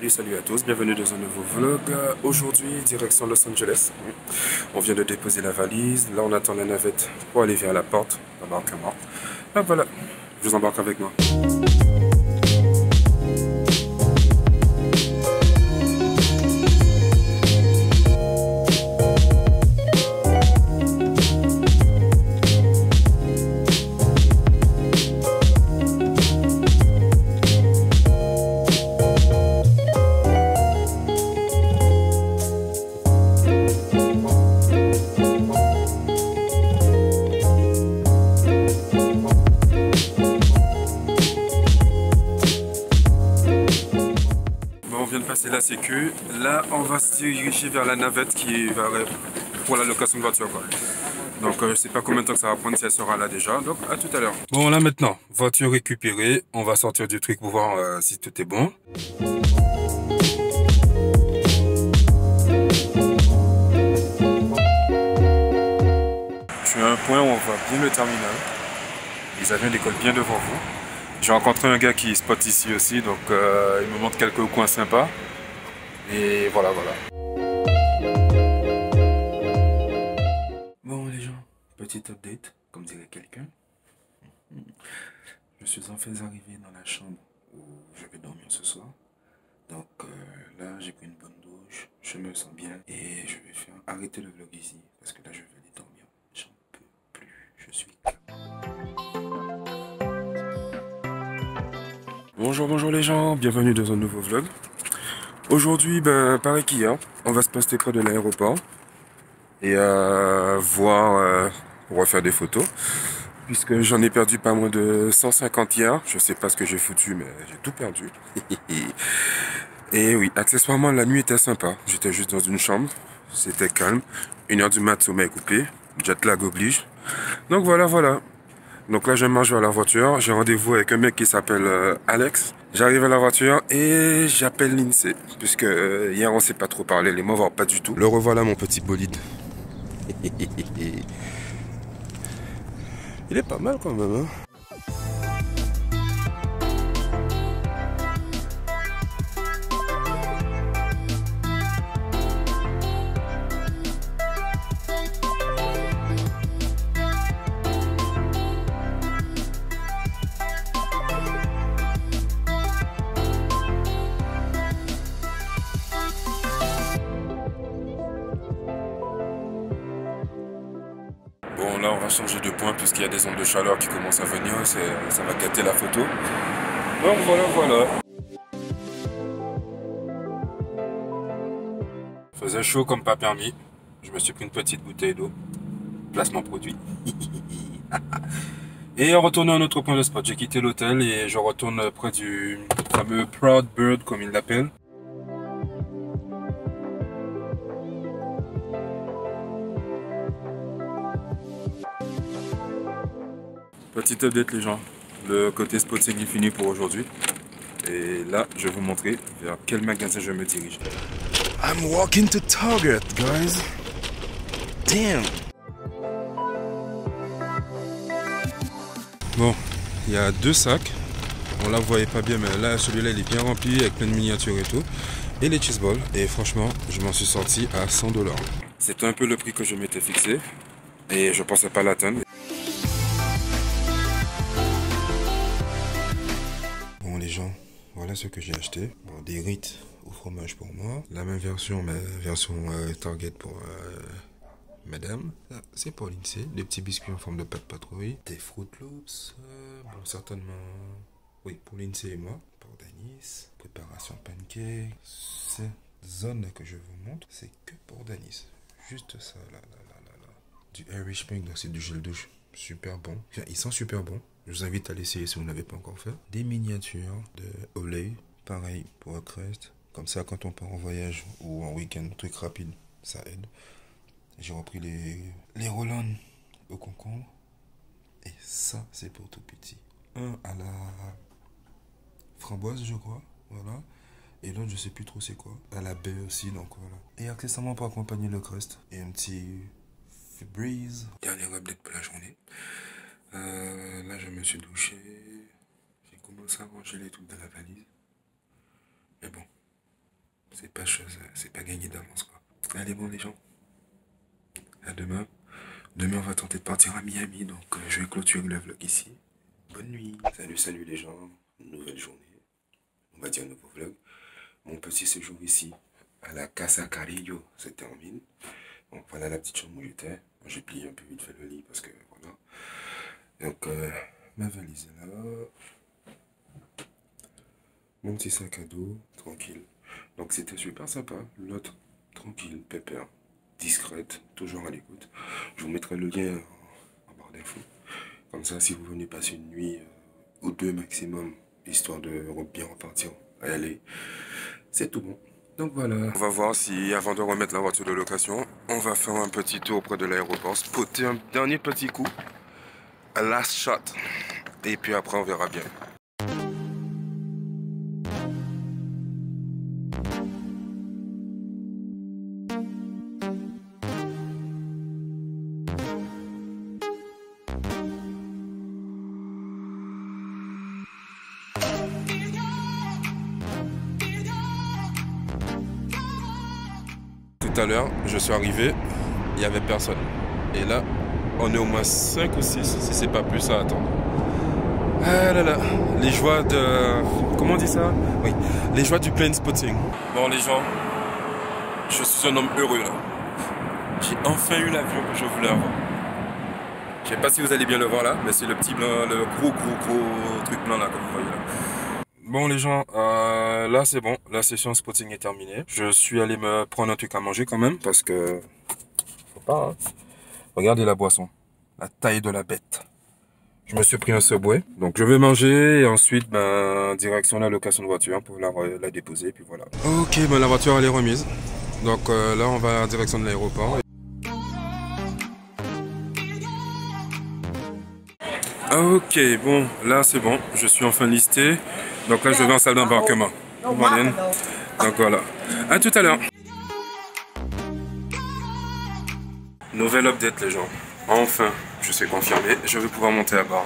Salut à tous, bienvenue dans un nouveau vlog. Aujourd'hui, direction Los Angeles. On vient de déposer la valise. Là, on attend la navette pour aller vers la porte d'embarquement. Ah voilà, je vous embarque avec moi. Passer la sécu, là on va se diriger vers la navette qui va pour la location de voiture quoi. Donc je sais pas combien de temps que ça va prendre si elle sera là déjà, donc à tout à l'heure. Bon là maintenant, voiture récupérée, on va sortir du truc pour voir si tout est bon. Je suis à un point où on voit bien le terminal. Les avions décollent bien devant vous. J'ai rencontré un gars qui spot ici aussi, donc il me montre quelques coins sympas. Et voilà. Bon les gens, petit update, comme dirait quelqu'un. Je suis enfin arrivé dans la chambre où je vais dormir ce soir. Donc là, j'ai pris une bonne douche, je me sens bien. Et je vais arrêter le vlog ici, parce que là, je vais aller dormir. J'en peux plus, je suis... Bonjour les gens, bienvenue dans un nouveau vlog. Aujourd'hui, pareil qu'hier, on va se poster près de l'aéroport et voir, refaire des photos. Puisque j'en ai perdu pas moins de 150 hier. Je sais pas ce que j'ai foutu, mais j'ai tout perdu. Et oui, accessoirement, la nuit était sympa. J'étais juste dans une chambre, c'était calme. 1h du mat, sommeil coupé, jet lag oblige. Donc voilà. Donc là, je marche vers la voiture. J'ai rendez-vous avec un mec qui s'appelle Alex. J'arrive à la voiture et j'appelle l'INSEE. Puisque hier, on s'est pas trop parlé, les mots vont pas du tout. Le revoilà, mon petit bolide. Il est pas mal quand même, hein. Bon là on va changer de point puisqu'il y a des ondes de chaleur qui commencent à venir, ça va gâter la photo. Donc voilà. Faisait chaud comme pas permis. Je me suis pris une petite bouteille d'eau. Placement produit. Et on retourne à un autre point de spot. J'ai quitté l'hôtel et je retourne près du fameux Proud Bird comme ils l'appellent. Petite update les gens, le côté spotting est fini pour aujourd'hui. Et là, je vais vous montrer vers quel magasin je me dirige. I'm walking to Target, guys. Damn. Bon, il y a 2 sacs. On la voyait pas bien, mais là, celui-là, il est bien rempli avec plein de miniatures et tout. Et les cheese balls. Et franchement, je m'en suis sorti à $100. C'était un peu le prix que je m'étais fixé. Et je pensais pas l'atteindre. Les gens, voilà ce que j'ai acheté. Bon, des rites au fromage pour moi. La même version, mais version Target pour madame. C'est pour l'INSEE. Des petits biscuits en forme de pâte patrouille. Des Fruit Loops. Bon, certainement, oui, pour l'INSEE et moi. Pour Danis. Préparation pancake. Cette zone que je vous montre, c'est que pour Danis. Juste ça, là. Du Irish Milk, donc c'est du gel douche. Super bon. Enfin, il sent super bon. Je vous invite à l'essayer si vous n'avez pas encore fait. Des miniatures de Olay. Pareil pour un crest. Comme ça, quand on part en voyage ou en week-end, truc rapide, ça aide. J'ai repris les Roland au concombre. Et ça, c'est pour tout petit. Un à la framboise, je crois. Voilà. Et l'autre, je sais plus trop c'est quoi. À la baie aussi, donc voilà. Et accessoirement pour accompagner le crest. Et un petit Febreze. Dernière update pour la journée. Là, je me suis douché. J'ai commencé à ranger les trucs de la valise. Mais bon, c'est pas gagné d'avance, quoi. Allez, bon, les gens, à demain. Demain, on va tenter de partir à Miami, donc je vais clôturer le vlog ici. Bonne nuit. Salut les gens. Nouvelle journée. On va dire un nouveau vlog. Mon petit séjour ici, à la Casa Carillo, se termine. Donc voilà la petite chambre où j'étais. J'ai plié un peu vite fait le lit parce que voilà. Donc ma valise est là. Mon petit sac à dos, tranquille. Donc c'était super sympa. L'autre, tranquille, pépère, discrète, toujours à l'écoute. Je vous mettrai le lien en barre d'infos. Comme ça, si vous venez passer une nuit ou deux maximum, histoire de bien repartir à aller, c'est tout bon. Donc voilà. On va voir si, avant de remettre la voiture de location, on va faire un petit tour près de l'aéroport, spotter un dernier petit coup, un last shot. Et puis après, on verra bien. Tout à l'heure, je suis arrivé, il n'y avait personne. Et là, on est au moins 5 ou 6, si c'est pas plus à attendre. Ah là là, les joies de... Comment on dit ça? Oui, les joies du plane spotting. Bon les gens, je suis un homme heureux là. J'ai enfin eu l'avion que je voulais avoir. Je sais pas si vous allez bien le voir là, mais c'est le petit blanc, le gros truc blanc là, comme vous voyez là. Bon les gens, là c'est bon, la session spotting est terminée. Je suis allé me prendre un truc à manger quand même, parce que... Faut pas, hein. Regardez la boisson, la taille de la bête. Je me suis pris un Subway, donc je vais manger et ensuite, direction la location de voiture pour la déposer, puis voilà. Ok, la voiture elle est remise. Donc là on va en direction de l'aéroport. Ok, bon, là c'est bon, je suis enfin listé. Donc là je vais en salle d'embarquement. Donc voilà, à tout à l'heure. Nouvelle update les gens, enfin, je suis confirmé, je vais pouvoir monter à bord.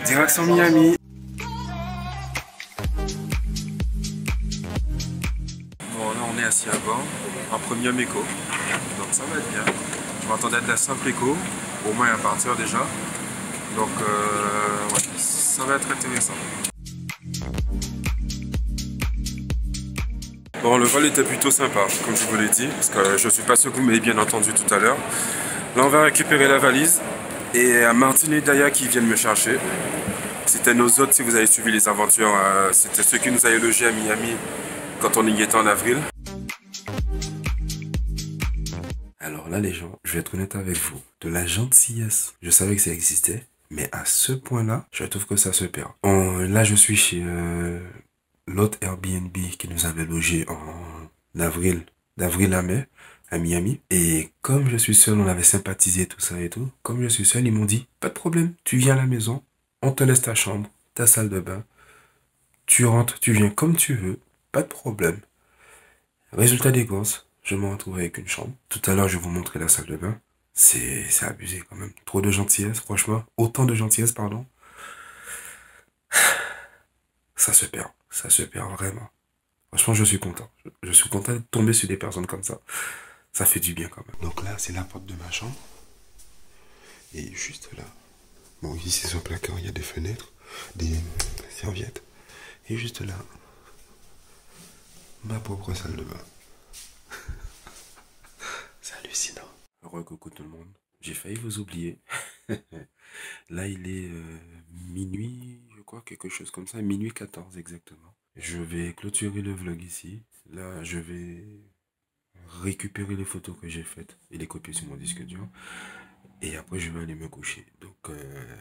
Direction Miami. Bon là on est assis à bord, en premier écho, donc ça va être bien. Je m'attendais à de la simple écho, au moins à partir déjà. Donc ouais, ça va être intéressant. Bon, le vol était plutôt sympa, comme je vous l'ai dit, parce que je suis pas sûr que vous m'ayez bien entendu tout à l'heure. Là, on va récupérer la valise, et Martine et Daya qui viennent me chercher. C'était nos hôtes, si vous avez suivi les aventures, c'était ceux qui nous avaient logés à Miami quand on y était en avril. Alors là, les gens, je vais être honnête avec vous, de la gentillesse, je savais que ça existait, mais à ce point-là, je trouve que ça se perd. Là, je suis chez l'autre Airbnb qui nous avait logé en avril, d'avril à mai, à Miami. Et comme je suis seul, on avait sympathisé tout ça et tout. Comme je suis seul, ils m'ont dit, pas de problème, tu viens à la maison, on te laisse ta chambre, ta salle de bain. Tu rentres, tu viens comme tu veux, pas de problème. Résultat des courses, je me retrouve avec une chambre. Tout à l'heure, je vais vous montrer la salle de bain. C'est abusé quand même. Trop de gentillesse, franchement. Autant de gentillesse, pardon. Ça se perd vraiment. Franchement, je suis content. Je suis content de tomber sur des personnes comme ça. Ça fait du bien quand même. Donc là, c'est la porte de ma chambre. Et juste là. Bon, ici, c'est son placard. Il y a des fenêtres, des serviettes. Et juste là, ma propre salle de bain. C'est hallucinant. Heureux coucou tout le monde. J'ai failli vous oublier. Là, il est minuit, je crois, quelque chose comme ça. Minuit 14 exactement. Je vais clôturer le vlog ici. Là, je vais récupérer les photos que j'ai faites et les copier sur mon disque dur. Et après, je vais aller me coucher. Donc,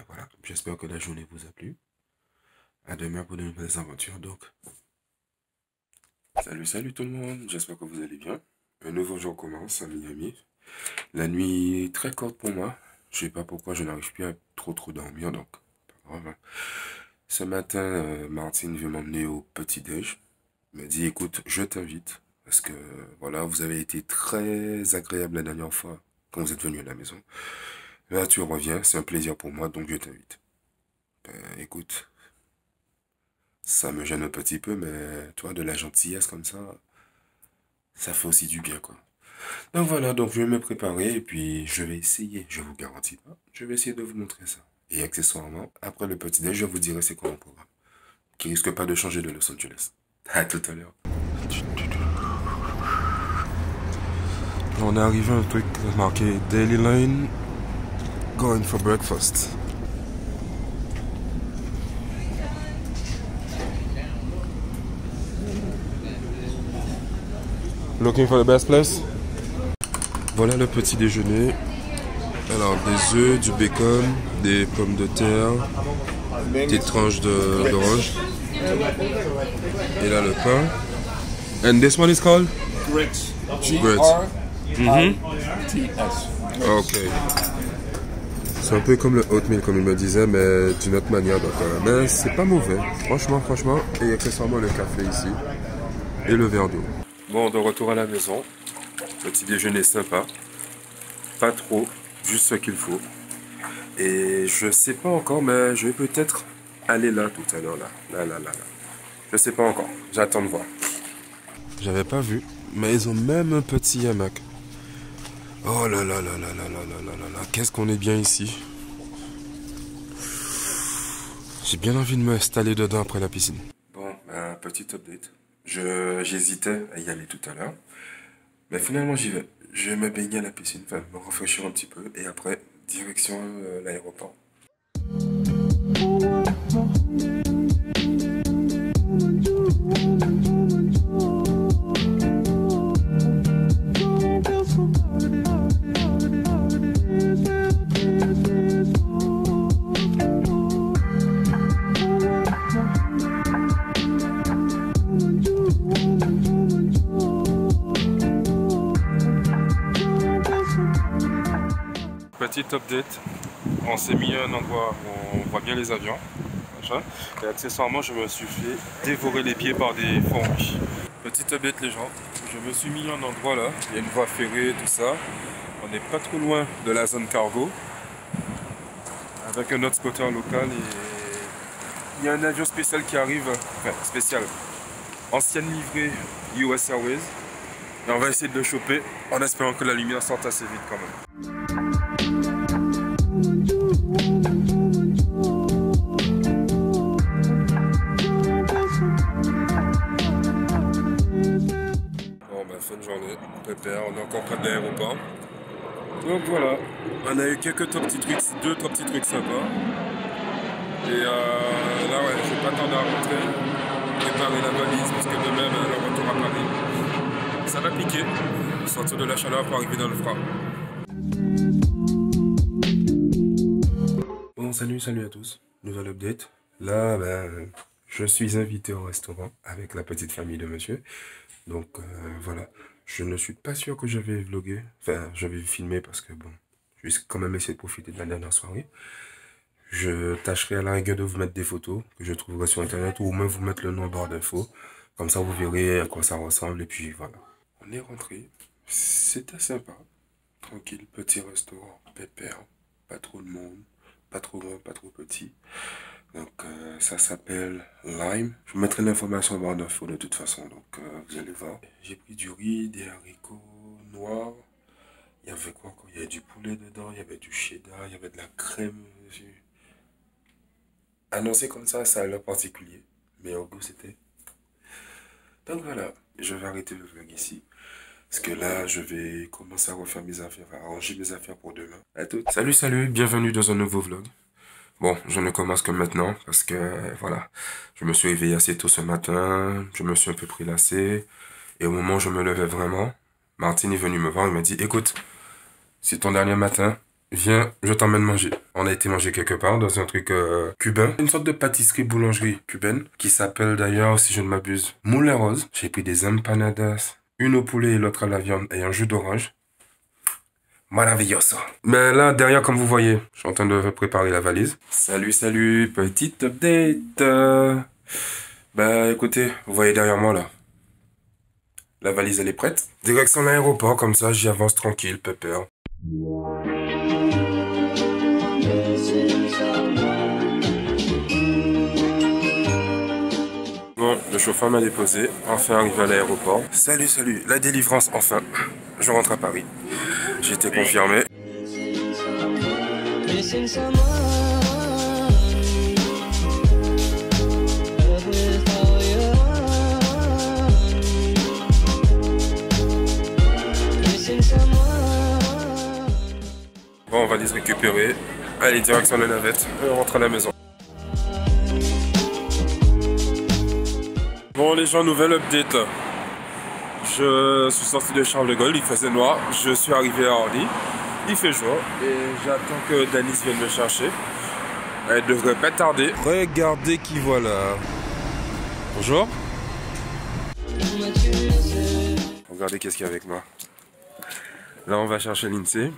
voilà. J'espère que la journée vous a plu. À demain pour de nouvelles aventures. Donc, salut tout le monde. J'espère que vous allez bien. Un nouveau jour commence à Miami. La nuit est très courte pour moi. Je sais pas pourquoi je n'arrive plus à trop dormir. Donc, pas grave. Ce matin, Martine veut m'emmener au petit-déj. Elle m'a dit, écoute, je t'invite. Parce que, voilà, vous avez été très agréable la dernière fois quand vous êtes venu à la maison. Là, tu reviens, c'est un plaisir pour moi, donc je t'invite. Écoute, ça me gêne un petit peu, mais toi, de la gentillesse comme ça, Ça fait aussi du bien, quoi. Donc voilà, donc je vais me préparer et puis je vais essayer, je vous garantis pas, je vais essayer de vous montrer ça. Et accessoirement, après le petit déj, je vous dirai c'est quoi mon programme. Qui risque pas de changer de Los Angeles. À tout à l'heure. On est arrivé à un truc marqué Daily Line, going for breakfast. Looking for the best place? Voilà le petit déjeuner. Alors des œufs, du bacon, des pommes de terre, des tranches d'orange. Et là le pain. And this one is called? Grits. Grits. G-R-T-S. Ok. C'est un peu comme le oatmeal comme il me disait, mais d'une autre manière. Donc, mais c'est pas mauvais. Franchement. Et accessoirement le café ici. Et le verre d'eau. Bon, de retour à la maison. Petit déjeuner sympa. Pas trop, juste ce qu'il faut. Et je sais pas encore, mais je vais peut-être aller là tout à l'heure. Là. Je sais pas encore. J'attends de voir. J'avais pas vu, mais ils ont même un petit hamac. Oh là, qu'est-ce qu'on est bien ici. J'ai bien envie de m'installer dedans après la piscine. Bon, petit update. J'hésitais à y aller tout à l'heure. Mais finalement, j'y vais. Je vais me baigner à la piscine, enfin, me rafraîchir un petit peu. Et après, direction l'aéroport. Petit update, on s'est mis à un endroit où on voit bien les avions, machin, et accessoirement je me suis fait dévorer les pieds par des fourmis. Petit update les gens, je me suis mis à un endroit là, il y a une voie ferrée, tout ça, on n'est pas trop loin de la zone cargo, avec un autre spotter local et il y a un avion spécial qui arrive, enfin spécial, ancienne livrée US Airways, et on va essayer de le choper en espérant que la lumière sorte assez vite quand même. Fin de journée, pépère, on est encore près de l'aéroport. Donc voilà, on a eu quelques trois petits trucs sympas. Et là ouais, je vais pas tarder à rentrer, préparer la valise parce que demain le retour à Paris. Ça va piquer, sortir de la chaleur pour arriver dans le froid. Bon salut à tous, nouvelle update. Là je suis invité au restaurant avec la petite famille de monsieur. Donc voilà, je ne suis pas sûr que je vais vlogger, enfin je vais filmer parce que bon, je vais quand même essayer de profiter de la dernière soirée. Je tâcherai à la rigueur de vous mettre des photos que je trouverai sur internet ou au moins vous mettre le nom en barre d'infos. Comme ça vous verrez à quoi ça ressemble et puis voilà. On est rentré, c'était sympa, tranquille, petit restaurant, pépère, pas trop de monde, pas trop grand, pas trop petit. Donc ça s'appelle Lime. Je vous mettrai l'information en barre d'infos de toute façon, donc vous allez voir. J'ai pris du riz, des haricots noirs. Il y avait quoi encore? Il y avait du poulet dedans, il y avait du cheddar, il y avait de la crème dessus. Annoncé comme ça a l'air particulier. Mais au goût c'était. Donc voilà, je vais arrêter le vlog ici. Parce que là, je vais commencer à refaire mes affaires, à ranger mes affaires pour demain. À toutes. Salut, bienvenue dans un nouveau vlog. Bon, je ne commence que maintenant parce que, voilà, je me suis réveillé assez tôt ce matin, je me suis un peu prélassé, et au moment où je me levais vraiment, Martine est venue me voir, il m'a dit, écoute, c'est ton dernier matin, viens, je t'emmène manger. On a été manger quelque part dans un truc cubain, une sorte de pâtisserie-boulangerie cubaine, qui s'appelle d'ailleurs, si je ne m'abuse, Moulin Rose. J'ai pris des empanadas, une au poulet et l'autre à la viande, et un jus d'orange. Maravilloso. Mais là, derrière, comme vous voyez, je suis en train de préparer la valise. Salut, petite update. Bah, écoutez, vous voyez derrière moi, là. La valise, elle est prête. Direction l'aéroport, comme ça, j'y avance tranquille, pépère. Bon, gens, le chauffeur m'a déposé, enfin arrivé à l'aéroport. Salut, salut, la délivrance, enfin. Je rentre à Paris. J'ai été confirmé. Bon, on va les récupérer. Allez, direction la navette. Et on rentre à la maison. Bon les gens, nouvelle update. Je suis sorti de Charles de Gaulle, il faisait noir. Je suis arrivé à Orly, il fait jour. Et j'attends que Danis vienne me chercher. Elle devrait pas tarder. Regardez qui voilà. Bonjour. Regardez qu'est-ce qu'il y a avec moi. Là on va chercher Lindsay.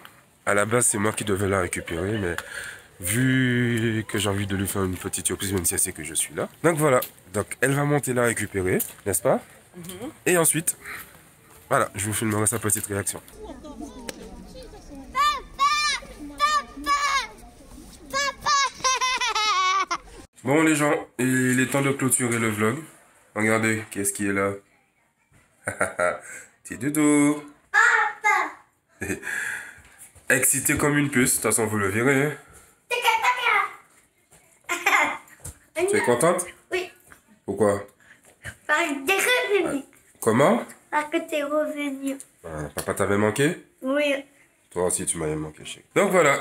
À la base c'est moi qui devais la récupérer, mais vu que j'ai envie de lui faire une petite surprise, même si elle sait que je suis là. Donc voilà, donc elle va monter la récupérer, n'est-ce pas? Et ensuite, voilà, je vous filmerai sa petite réaction. Bon les gens, il est temps de clôturer le vlog. Regardez, qu'est-ce qui est là? Petit doudou. Excité comme une puce, de toute façon vous le verrez. Hein. Tu es contente? Oui. Pourquoi? Parce que t'es revenu. Comment? Parce que t'es revenu. Papa t'avait manqué? Oui. Toi aussi tu m'avais manqué, chérie. Donc voilà.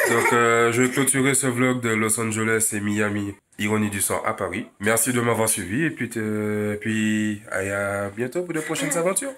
Donc je vais clôturer ce vlog de Los Angeles et Miami, Ironie du sort à Paris. Merci de m'avoir suivi et puis à bientôt pour de prochaines aventures.